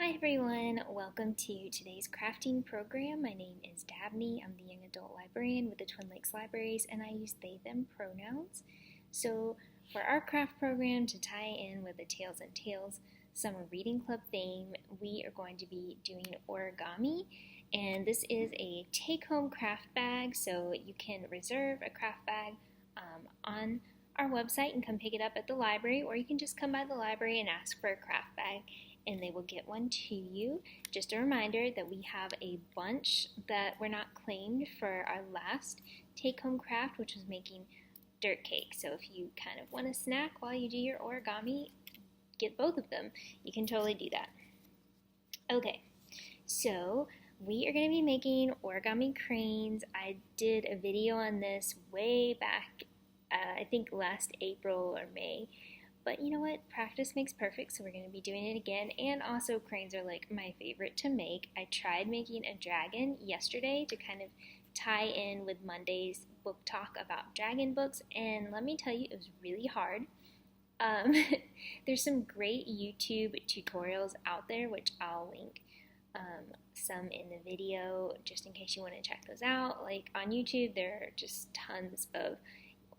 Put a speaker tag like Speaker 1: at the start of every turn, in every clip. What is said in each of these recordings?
Speaker 1: Hi everyone, welcome to today's crafting program. My name is Dabney. I'm the young adult librarian with the Twin Lakes Libraries and I use they, them pronouns. So for our craft program to tie in with the Tales and Tales Summer Reading Club theme, we are going to be doing origami, and this is a take-home craft bag, so you can reserve a craft bag on our website and come pick it up at the library, or you can just come by the library and ask for a craft bag and they will get one to you. Just a reminder that we have a bunch that were not claimed for our last take-home craft, which was making dirt cake. So if you kind of want a snack while you do your origami, get both of them. You can totally do that. Okay, so we are going to be making origami cranes. I did a video on this way back, I think last April or May. But you know what? Practice makes perfect, so we're going to be doing it again. And also, cranes are like my favorite to make. I tried making a dragon yesterday to kind of tie in with Monday's book talk about dragon books, and let me tell you, it was really hard. There's some great YouTube tutorials out there, which I'll link some in the video just in case you want to check those out. Like on YouTube, there are just tons of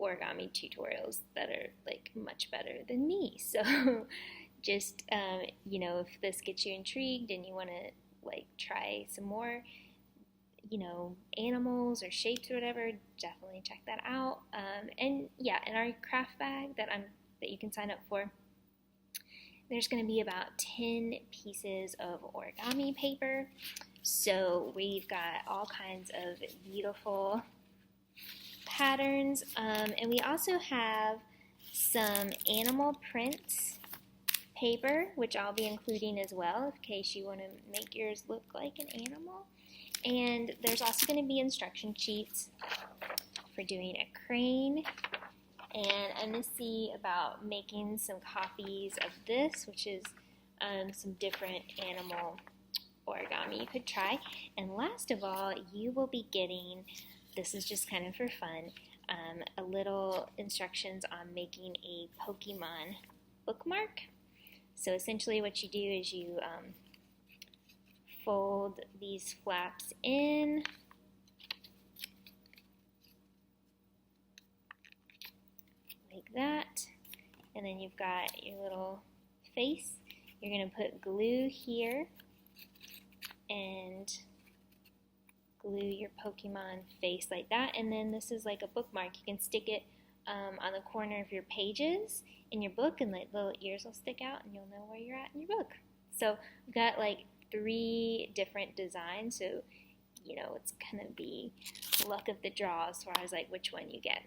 Speaker 1: origami tutorials that are like much better than me. So just if this gets you intrigued and you want to like try some more animals or shapes or whatever, definitely check that out. And yeah, in our craft bag that you can sign up for, there's going to be about 10 pieces of origami paper. So we've got all kinds of beautiful patterns, and we also have some animal prints paper, which I'll be including as well in case you want to make yours look like an animal. And there's also going to be instruction sheets for doing a crane, and I'm going to see about making some copies of this, which is some different animal origami you could try. And last of all, you will be getting, this is just kind of for fun, a little instructions on making a Pokemon bookmark. So essentially what you do is you fold these flaps in, like that, and then you've got your little face. You're going to put glue here and glue your Pokemon face like that, and then this is like a bookmark. You can stick it on the corner of your pages in your book, and like little ears will stick out and you'll know where you're at in your book. So I've got like 3 different designs, so it's gonna be luck of the draw as far as like which one you get.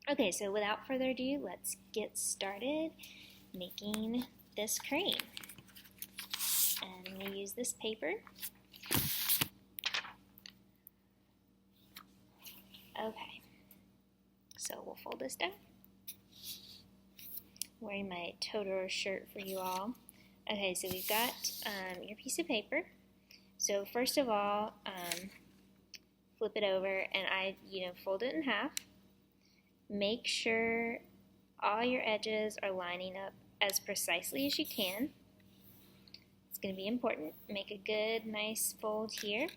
Speaker 1: Okay, so without further ado, let's get started making this crane. And I'm going to use this paper. Okay, so we'll fold this down. I'm wearing my Totoro shirt for you all. Okay, so we've got your piece of paper. So first of all, flip it over, and I fold it in half. Make sure all your edges are lining up as precisely as you can. It's going to be important. Make a good, nice fold here.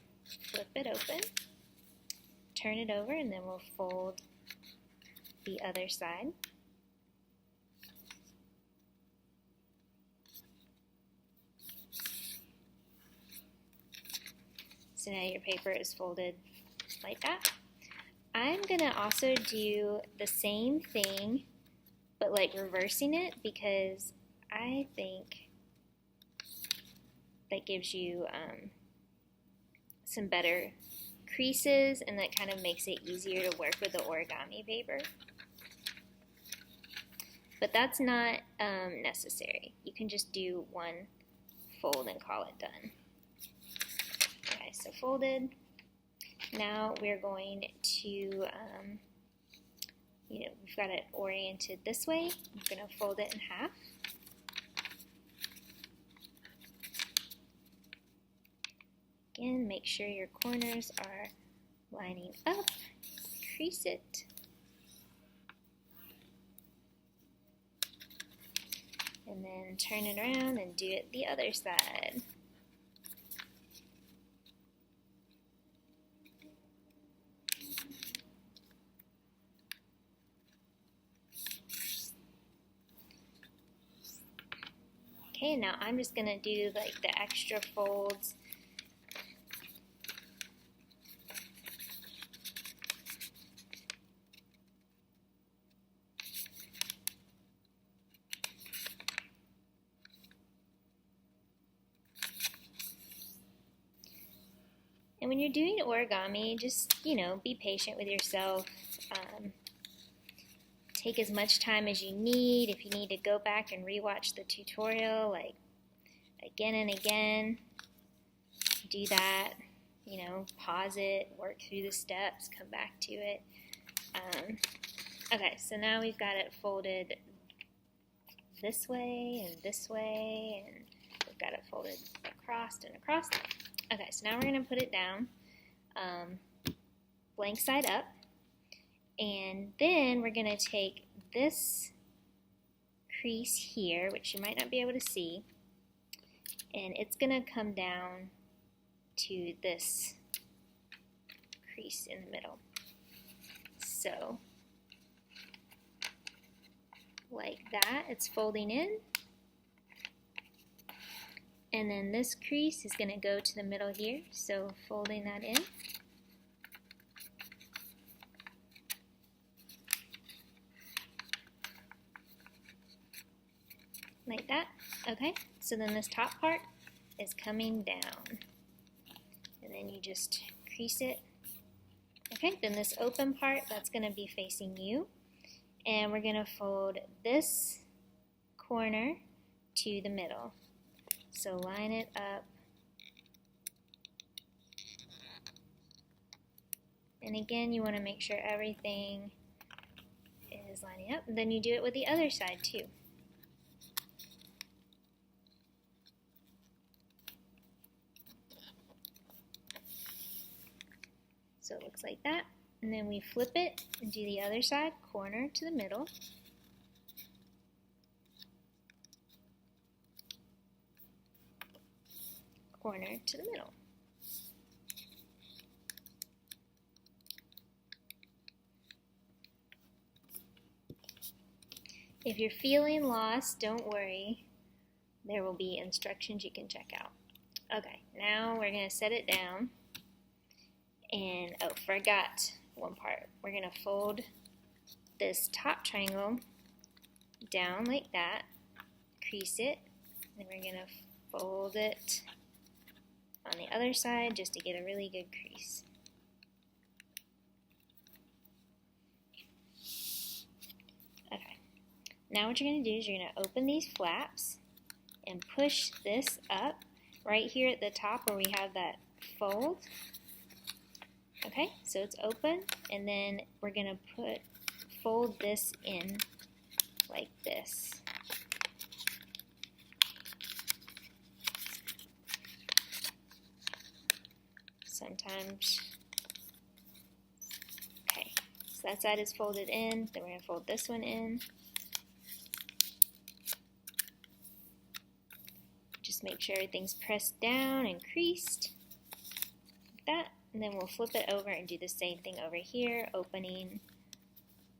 Speaker 1: Flip it open. Turn it over, and then we'll fold the other side. So now your paper is folded like that. I'm going to also do the same thing, but like reversing it, because I think that gives you some better creases, and that kind of makes it easier to work with the origami paper. But that's not necessary. You can just do one fold and call it done. Okay, so folded. Now we're going to, we've got it oriented this way. I'm going to fold it in half. Again, make sure your corners are lining up. Crease it. And then turn it around and do it the other side. Okay, now I'm just going to do like the extra folds. And when you're doing origami, just, be patient with yourself. Take as much time as you need. If you need to go back and rewatch the tutorial, like again and again, do that. Pause it, work through the steps, come back to it. Okay, so now we've got it folded this way, and we've got it folded across and across. Okay, so now we're going to put it down, blank side up, and then we're going to take this crease here, which you might not be able to see, and it's going to come down to this crease in the middle. So, like that, it's folding in. And then this crease is going to go to the middle here, so folding that in. Like that. Okay, so then this top part is coming down. And then you just crease it. Okay, then this open part, that's going to be facing you. And we're going to fold this corner to the middle. So line it up. And again, you want to make sure everything is lining up. And then you do it with the other side too. So it looks like that. And then we flip it and do the other side, corner to the middle. Corner to the middle. If you're feeling lost, don't worry. There will be instructions you can check out. Okay, now we're going to set it down. And, oh, forgot one part. We're going to fold this top triangle down like that, crease it, and we're going to fold it on the other side just to get a really good crease. Okay, now what you're going to do is you're going to open these flaps and push this up right here at the top where we have that fold. Okay, so it's open, and then we're going to fold this in like this. Sometimes, okay, so that side is folded in, then we're going to fold this one in. Just make sure everything's pressed down and creased, like that. And then we'll flip it over and do the same thing over here, opening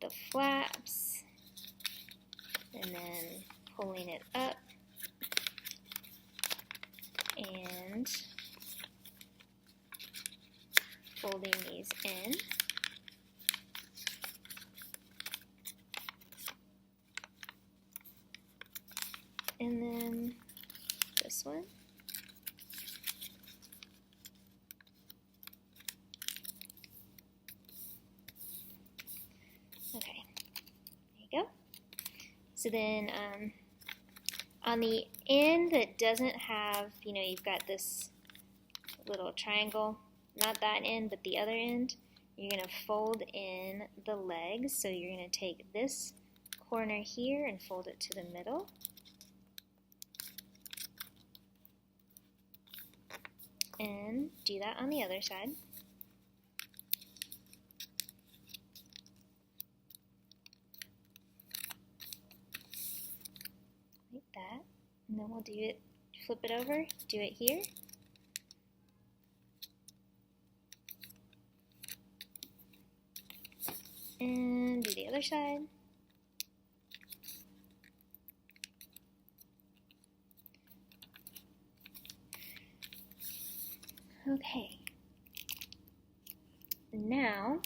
Speaker 1: the flaps and then pulling it up and folding these in. And then this one. Okay, there you go. So then on the end that doesn't have, you've got this little triangle, not that end, but the other end, you're going to fold in the legs. So you're going to take this corner here and fold it to the middle. And do that on the other side. Like do it, flip it over, do it here. And do the other side. Okay. Now,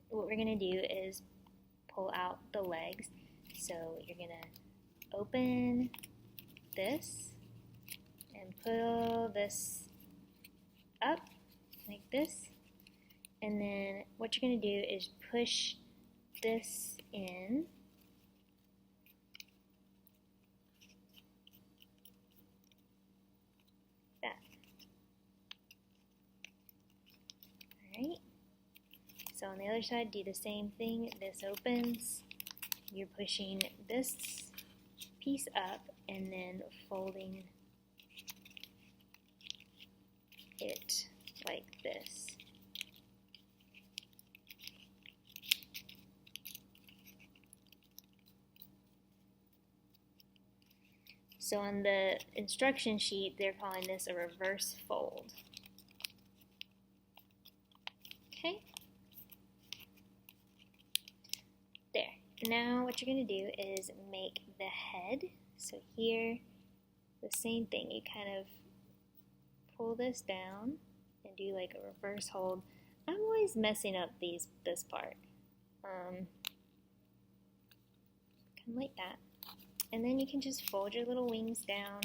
Speaker 1: what we're going to do is pull out the legs. So you're going to open this and pull this up like this. And then what you're going to do is push this in. That. Alright. So on the other side, do the same thing. This opens. You're pushing this piece up and then folding it like this. So on the instruction sheet, they're calling this a reverse fold. Okay. There. Now what you're going to do is make the head. So here, the same thing. You kind of pull this down and do like a reverse hold. I'm always messing up this part. Kind of like that. And then you can just fold your little wings down.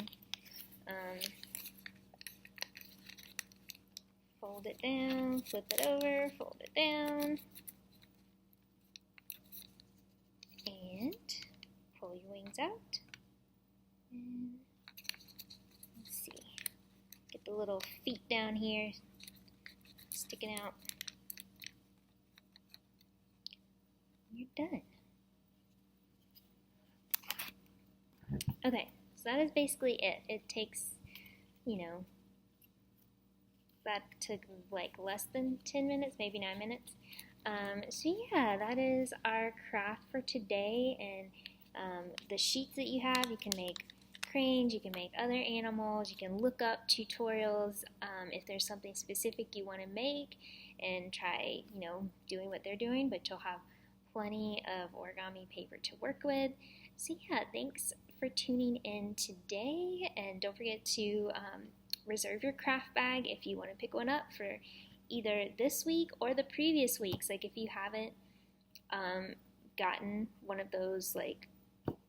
Speaker 1: Fold it down, flip it over, fold it down. And pull your wings out. And let's see. Get the little feet down here sticking out. You're done. Okay, so that is basically it. It takes, that took like less than 10 minutes, maybe 9 minutes. So yeah, that is our craft for today. And the sheets that you have, you can make cranes, you can make other animals, you can look up tutorials if there's something specific you want to make and try, doing what they're doing, but you'll have plenty of origami paper to work with. So yeah, thanks for tuning in today, and don't forget to reserve your craft bag if you want to pick one up for either this week or the previous weeks. Like if you haven't gotten one of those like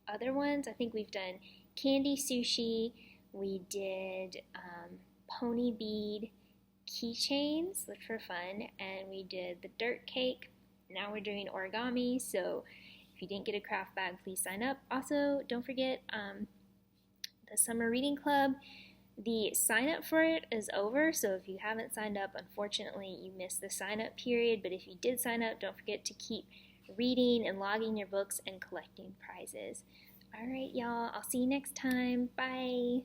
Speaker 1: other ones, I think we've done candy sushi, we did pony bead keychains, which were fun, and we did the dirt cake. Now we're doing origami, so if you didn't get a craft bag, please sign up. Also, don't forget the summer reading club. The sign up for it is over, so if you haven't signed up, unfortunately you missed the sign up period, but if you did sign up, don't forget to keep reading and logging your books and collecting prizes. Alright y'all, I'll see you next time. Bye!